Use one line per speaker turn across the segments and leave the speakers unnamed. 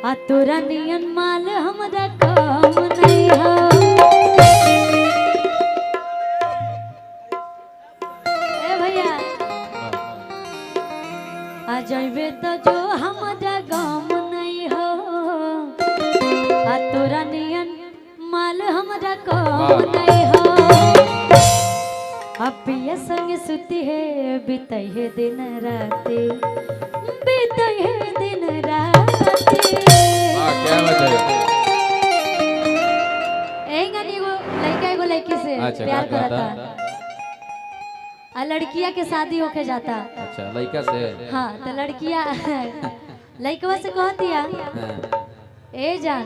आ तोरा नियन माल हमरा काम नहीं हो। ए भैया आ जइबे तो जो हमरा काम नहीं हो। आ तोरा नियन माल हमरा काम नहीं हो। अब पिया संग सुती है बीतई है दिन राती, बीतई है दिन राती।
क्या बात है?
एगो लड़का एगो लड़की से प्यार करता आ लड़किया के शादी होके जाता।
अच्छा लड़का से?
हाँ तो लड़किया लड़कवा से कहतिया ए जान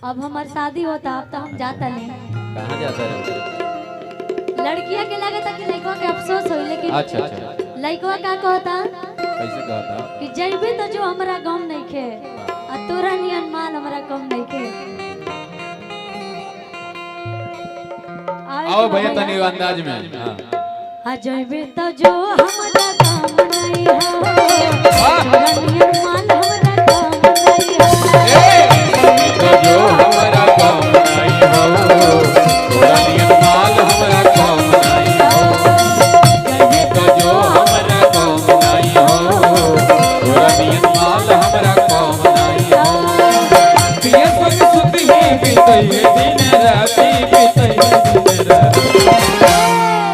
अब हमार शादी होता, अब तो हम जाता नहीं।
कहाँ जाता है?
लड़किया के लगे था कि लड़कवा के अफसोस हो, लेकिन
अच्छा
लड़कवा का कहता
कैसे कहता
कि जइबे तो जो हमरा गम नहीं खे आ तोरा नियन माल हमरा कम नहीं खे।
आओ भैया तनी अंदाज में। हाँ
आ जइबे तो जो हमरा गम नहीं हो, तोरा नियन माल हमरा कम नहीं हो।
तो जो हमारा काम नहीं हो, थोड़ा नियम माल हमारा काम नहीं हो। तो जो हमारा काम नहीं हो, थोड़ा नियम माल हमारा काम नहीं हो। पिया संग सुती है बीतई है दिन राती, बीतई है दिन राती।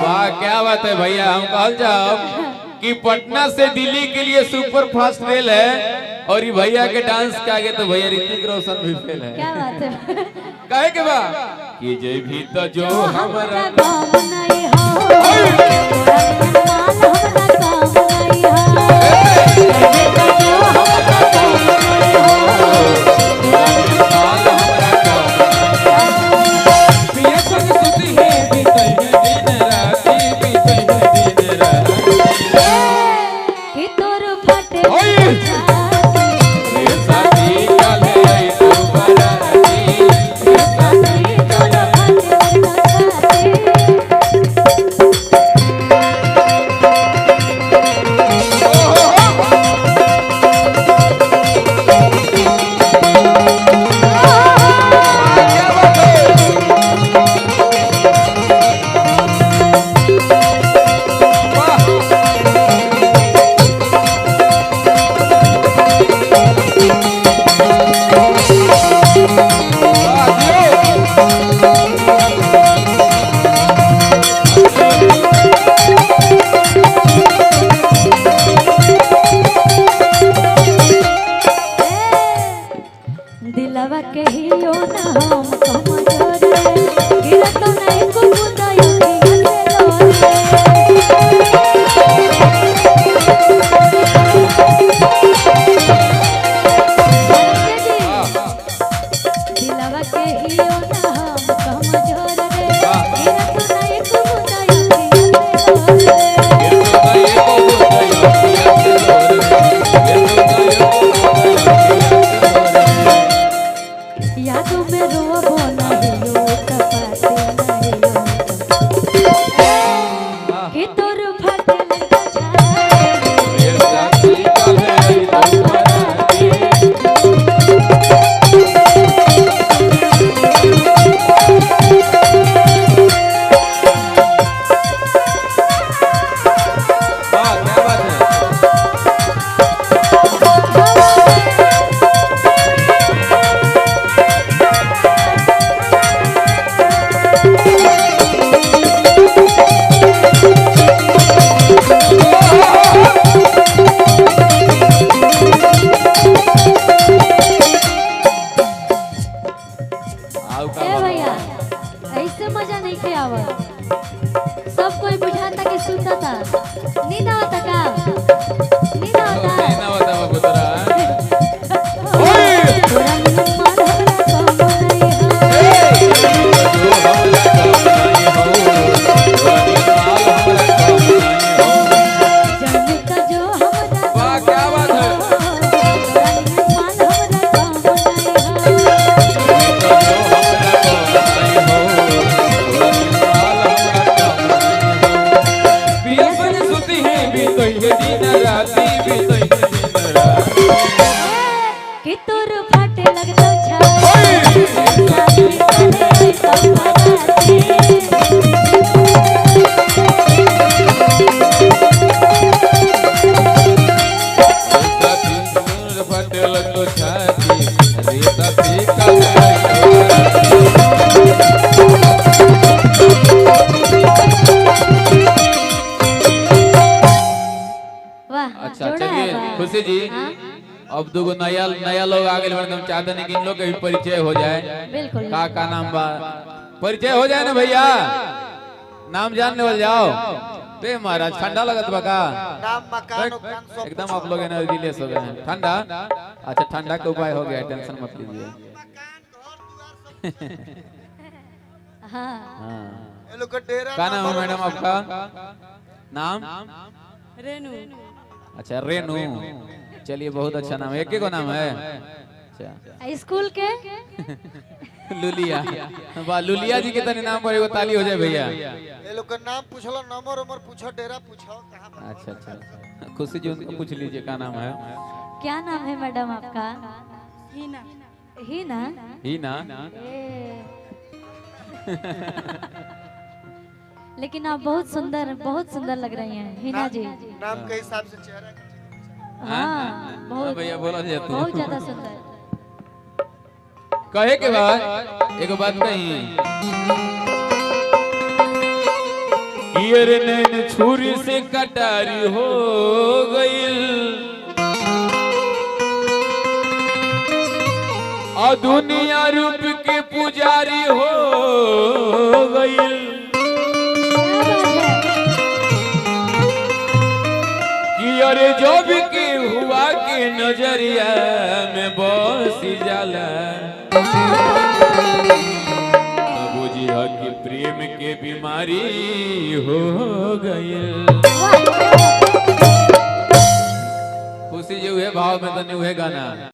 वाह क्या बात है भैया। हम कहल जाओ कि पटना से दिल्ली के लिए सुपर फास्ट रेल है और ये भैया के डांस के आगे तो भैया ऋतिक रोशन भी फेल है।
क्या बात है?
काहे के बा कि जे भी तो जो हमारा
काम नहीं हो, तोरा नियन माल हमरा कम नहीं हो। जइबे तो जो हमरा गम नहीं हो, तोरा नियन
माल हमारा काम पिया संग सुती है बीतई है दिन राती, बीतई है दिन राती।
कि तोर फटे
ओए!
छाती,
रे साथी काले आई तू बराती, रे साथी
तोर फटे छाती। दिलवा के हियो ना हम कमजोर रे, गिरत नहीं कुकुदाई से लोरे। दिलवा के हियो ना हम कमजोर रे, गिरत नहीं कुकुदाई से लोरे। यादों में रोबो कि तोर फाटे लगतो छाती सब
फटेल तो छाती रेता फीका
वाह।
अच्छा
जोड़ा है
चलिए
वाह।
खुशी जी
हाँ?
अब दो नया लोग आ गए हम चाहते नहीं कि इन लोग का भी परिचय हो जाए।
बिल्कुल।
का नाम बा परिचय हो जाए ना भैया नाम जानने वाले जाओ बे महाराज ठंडा लगत बा का
नाम मकान उकान सब
एकदम आप लोग एनर्जी लेस हो गए हैं ठंडा। अच्छा ठंडा का उपाय हो गया टेंशन मत लीजिए।
हाँ
हाँ
ये लोग का डेरा
क्या नाम है मैडम आपका नाम
रेनू।
अच्छा रेनू चलिए बहुत अच्छा नाम है। एक ही को नाम है अच्छा
स्कूल के
लुलिया वाह लुलिया जी के तने नाम पर एगो ताली हो जाए भैया।
ये लोग का नाम पूछलो नंबर उमर पूछो डेरा पूछो कहां पर
अच्छा अच्छा खुशी जी उनको पूछ लीजिए क्या नाम है।
क्या नाम है मैडम आपका? हीना। हीना?
हीना
लेकिन आप बहुत सुंदर लग रही हैं हीना जी।
नाम के हिसाब से चेहरा का
हाँ बहुत
भैया बोला जाए तो
बहुत ज्यादा सुंदर।
कहे के बाद एक बात कही ईयर नैन छुरी से कटारी हो गई और दुनिया रूप के पुजारी हो गई। कि अरे जो भी के हुआ के नजरिया में बस जाला बुझी हो कि प्रेम के बीमारी हो गई। खुशी जी हुए भाव में तो नहीं हुए गाना।